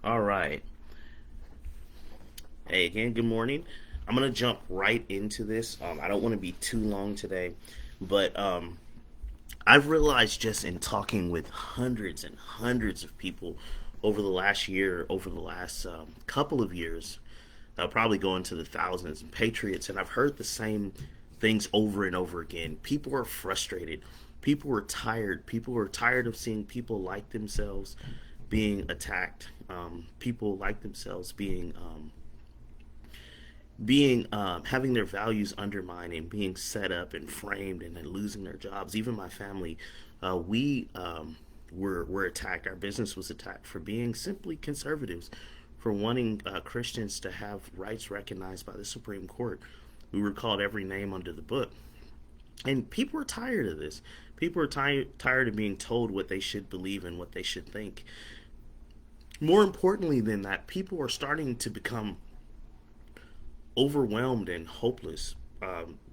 All right. Hey, again, good morning. I'm going to jump right into this. I don't want to be too long today, but I've realized just in talking with hundreds and hundreds of people over the last year, over the last couple of years, probably go into the thousands and patriots, and I've heard the same things over and over again. People are frustrated. People are tired. People are tired of seeing people like themselves being attacked. People like themselves being having their values undermined and being set up and framed and then losing their jobs. Even my family, we were attacked. Our business was attacked for being simply conservatives, for wanting Christians to have rights recognized by the Supreme Court. We were called every name under the book, and people are tired of this. People are tired of being told what they should believe and what they should think. More importantly than that, people are starting to become overwhelmed and hopeless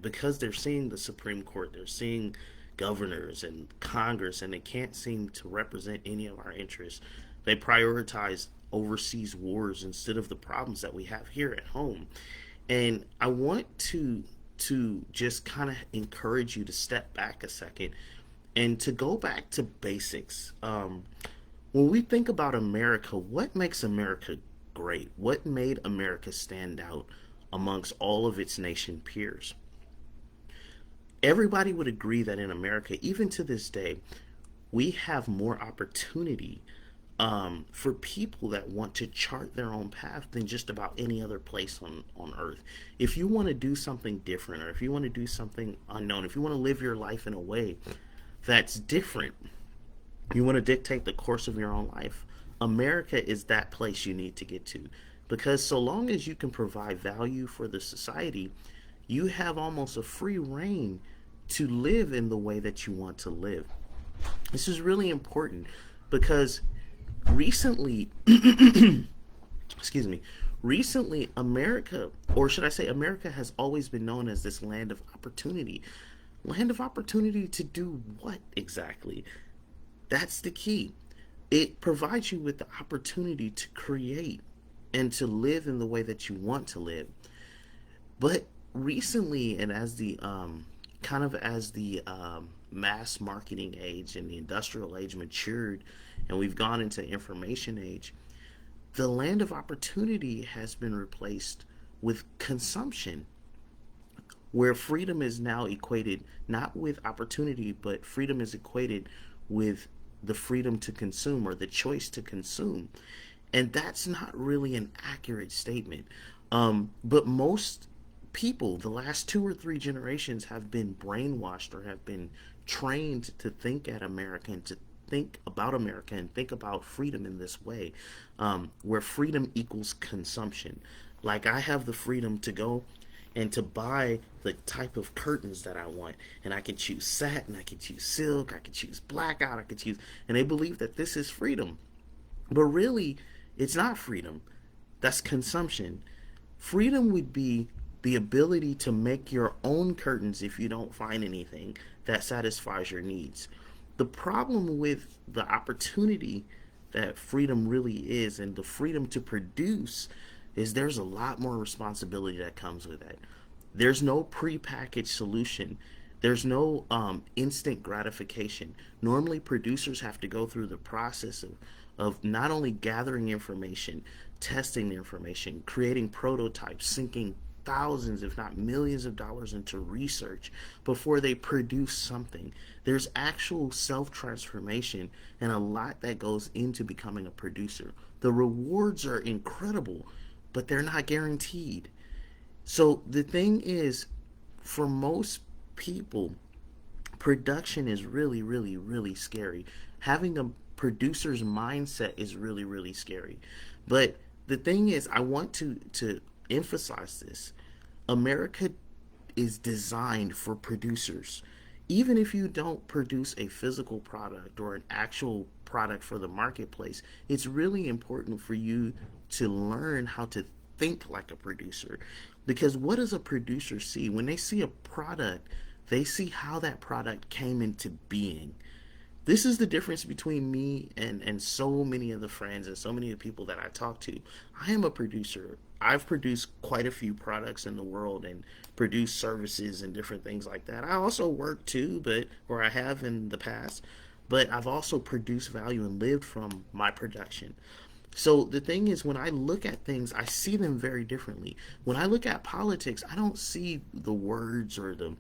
because they're seeing the Supreme Court, they're seeing governors and Congress, and they can't seem to represent any of our interests. They prioritize overseas wars instead of the problems that we have here at home. And I want to just kind of encourage you to step back a second and to go back to basics. When we think about America, what makes America great? What made America stand out amongst all of its nation peers? Everybody would agree that in America, even to this day, we have more opportunity for people that want to chart their own path than just about any other place on earth. If you want to do something different, or if you want to do something unknown, if you want to live your life in a way that's different, you want to dictate the course of your own life, America is that place you need to get to. Because so long as you can provide value for the society, you have almost a free reign to live in the way that you want to live. This is really important because recently, excuse me, recently America, or should I say America, has always been known as this land of opportunity. Land of opportunity to do what exactly? That's the key. It provides you with the opportunity to create and to live in the way that you want to live. But recently, and as the mass marketing age and the industrial age matured, and we've gone into information age, the land of opportunity has been replaced with consumption, where freedom is now equated not with opportunity, but freedom is equated with the freedom to consume or the choice to consume. And that's not really an accurate statement. But most people, the last two or three generations, have been brainwashed or have been trained to think at America and to think about America and think about freedom in this way, where freedom equals consumption. Like I have the freedom to go and to buy the type of curtains that I want. And I can choose satin, I can choose silk, I can choose blackout, I can choose. And they believe that this is freedom. But really, it's not freedom. That's consumption. Freedom would be the ability to make your own curtains if you don't find anything that satisfies your needs. The problem with the opportunity that freedom really is and the freedom to produce is there's a lot more responsibility that comes with that. There's no prepackaged solution. There's no instant gratification. Normally, producers have to go through the process of not only gathering information, testing the information, creating prototypes, sinking thousands, if not millions of dollars into research before they produce something. There's actual self transformation and a lot that goes into becoming a producer. The rewards are incredible, but they're not guaranteed. So the thing is, for most people, production is really, really, really scary. Having a producer's mindset is really, really scary. But the thing is, I want to emphasize this. America is designed for producers. Even if you don't produce a physical product or an actual product for the marketplace, it's really important for you to learn how to think like a producer. Because what does a producer see? When they see a product, they see how that product came into being. This is the difference between me and so many of the friends and so many of the people that I talk to. I am a producer. I've produced quite a few products in the world and produced services and different things like that. I also work too, but or I have in the past, but I've also produced value and lived from my production. So the thing is, when I look at things, I see them very differently. When I look at politics, I don't see the words or the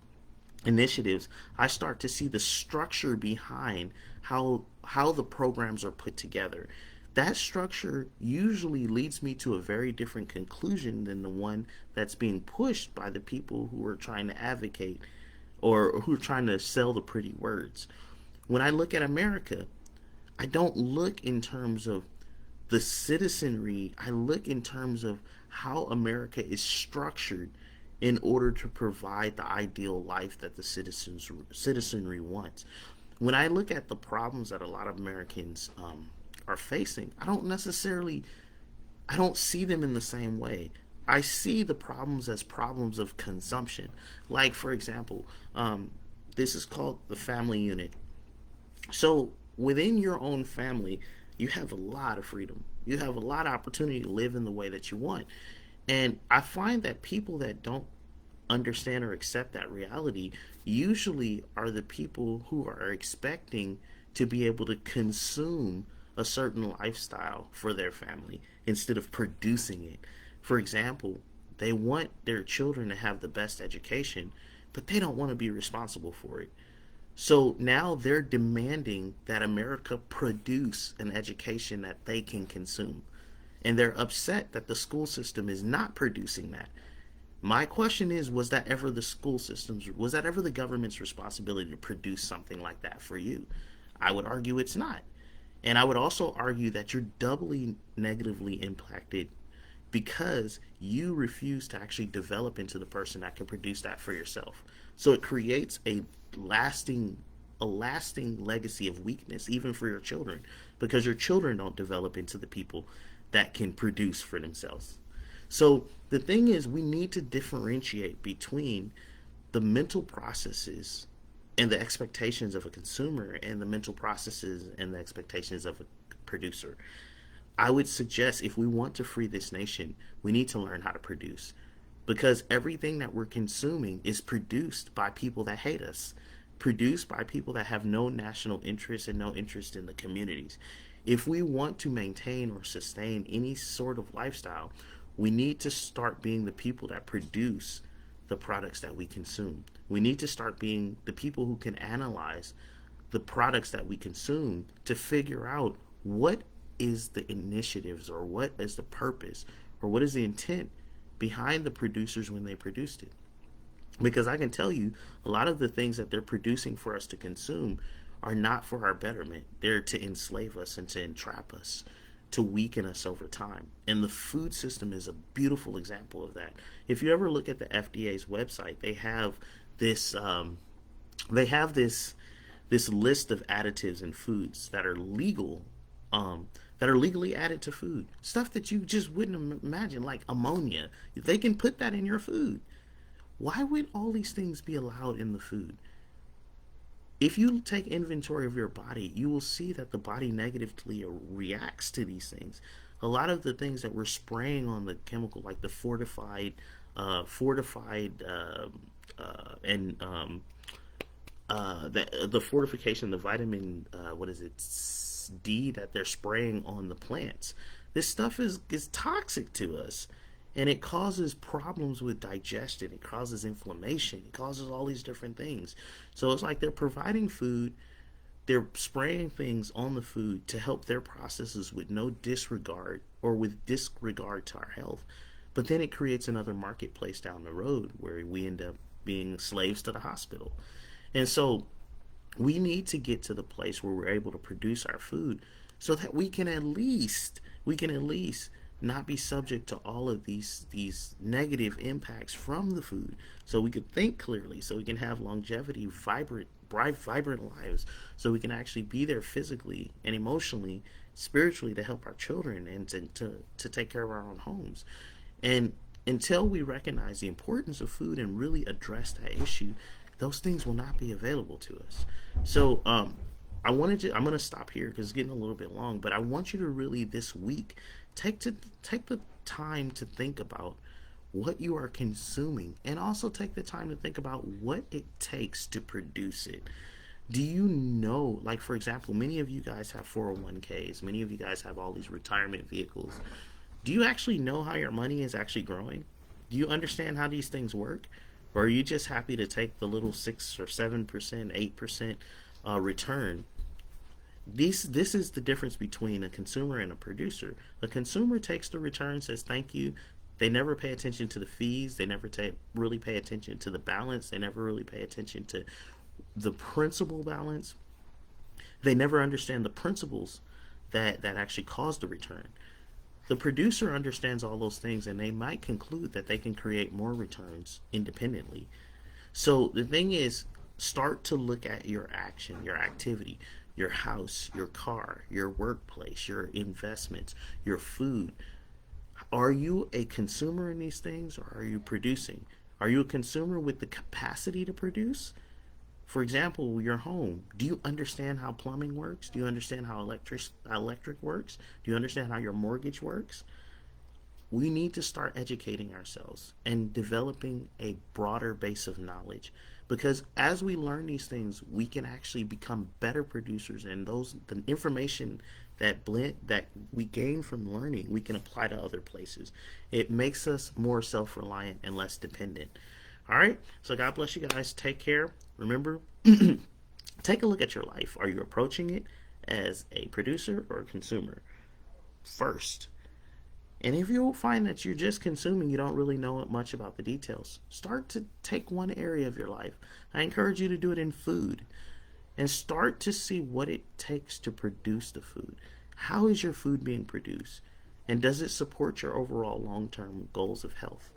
initiatives. I start to see the structure behind how the programs are put together. That structure usually leads me to a very different conclusion than the one that's being pushed by the people who are trying to advocate or who are trying to sell the pretty words. When I look at America, I don't look in terms of the citizenry, I look in terms of how America is structured in order to provide the ideal life that the citizenry wants. When I look at the problems that a lot of Americans are facing, I don't see them in the same way. I see the problems as problems of consumption. Like, for example, this is called the family unit. So within your own family, you have a lot of freedom. You have a lot of opportunity to live in the way that you want. And I find that people that don't understand or accept that reality usually are the people who are expecting to be able to consume a certain lifestyle for their family instead of producing it. For example, they want their children to have the best education, but they don't want to be responsible for it. So now they're demanding that America produce an education that they can consume. And they're upset that the school system is not producing that. My question is, was that ever the government's responsibility to produce something like that for you? I would argue it's not. And I would also argue that you're doubly negatively impacted because you refuse to actually develop into the person that can produce that for yourself. So it creates lasting a lasting legacy of weakness even for your children because your children don't develop into the people that can produce for themselves. So the thing is, we need to differentiate between the mental processes and the expectations of a consumer and the mental processes and the expectations of a producer. I would suggest if we want to free this nation, we need to learn how to produce because everything that we're consuming is produced by people that hate us, produced by people that have no national interest and no interest in the communities. If we want to maintain or sustain any sort of lifestyle, we need to start being the people that produce the products that we consume. We need to start being the people who can analyze the products that we consume to figure out what is the initiatives or what is the purpose or what is the intent behind the producers when they produced it. Because I can tell you, a lot of the things that they're producing for us to consume are not for our betterment. They're to enslave us and to entrap us, to weaken us over time. And the food system is a beautiful example of that. If you ever look at the FDA's website, this they have this list of additives in foods that are legal, that are legally added to food. Stuff that you just wouldn't imagine, like ammonia. They can put that in your food. Why would all these things be allowed in the food? If you take inventory of your body, you will see that the body negatively reacts to these things. A lot of the things that we're spraying on the chemical, like the and the fortification, the vitamin, what is it, D that they're spraying on the plants. This stuff is toxic to us, and it causes problems with digestion. It causes inflammation. It causes all these different things. So it's like they're providing food, they're spraying things on the food to help their processes with no disregard or with disregard to our health. But then it creates another marketplace down the road where we end up being slaves to the hospital. And so we need to get to the place where we're able to produce our food so that we can at least not be subject to all of these negative impacts from the food, so we could think clearly, so we can have longevity, vibrant, bright, vibrant lives, so we can actually be there physically and emotionally, spiritually, to help our children and to take care of our own homes. And until we recognize the importance of food and really address that issue, those things will not be available to us. So I'm going to stop here because it's getting a little bit long, but I want you to really this week take the time to think about what you are consuming, and also take the time to think about what it takes to produce it. Do you know, like, for example, many of you guys have 401ks, many of you guys have all these retirement vehicles. Do you actually know how your money is actually growing? Do you understand how these things work? Or are you just happy to take the little 6 or 7%, 8% return? This is the difference between a consumer and a producer. A consumer takes the return, says thank you. They never pay attention to the fees. They never really pay attention to the balance. They never really pay attention to the principal balance. They never understand the principles that actually cause the return. The producer understands all those things, and they might conclude that they can create more returns independently. So the thing is, start to look at your action, your activity, your house, your car, your workplace, your investments, your food. Are you a consumer in these things, or are you producing? Are you a consumer with the capacity to produce? For example, your home. Do you understand how plumbing works? Do you understand how electric works? Do you understand how your mortgage works? We need to start educating ourselves and developing a broader base of knowledge, because as we learn these things, we can actually become better producers, and those the information that we gain from learning, we can apply to other places. It makes us more self-reliant and less dependent. All right, so God bless you guys. Take care. Remember, take a look at your life. Are you approaching it as a producer or a consumer first? And if you find that you're just consuming, you don't really know much about the details, start to take one area of your life. I encourage you to do it in food, and start to see what it takes to produce the food. How is your food being produced? And does it support your overall long term goals of health?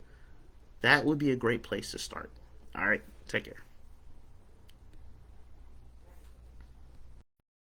That would be a great place to start. All right, take care.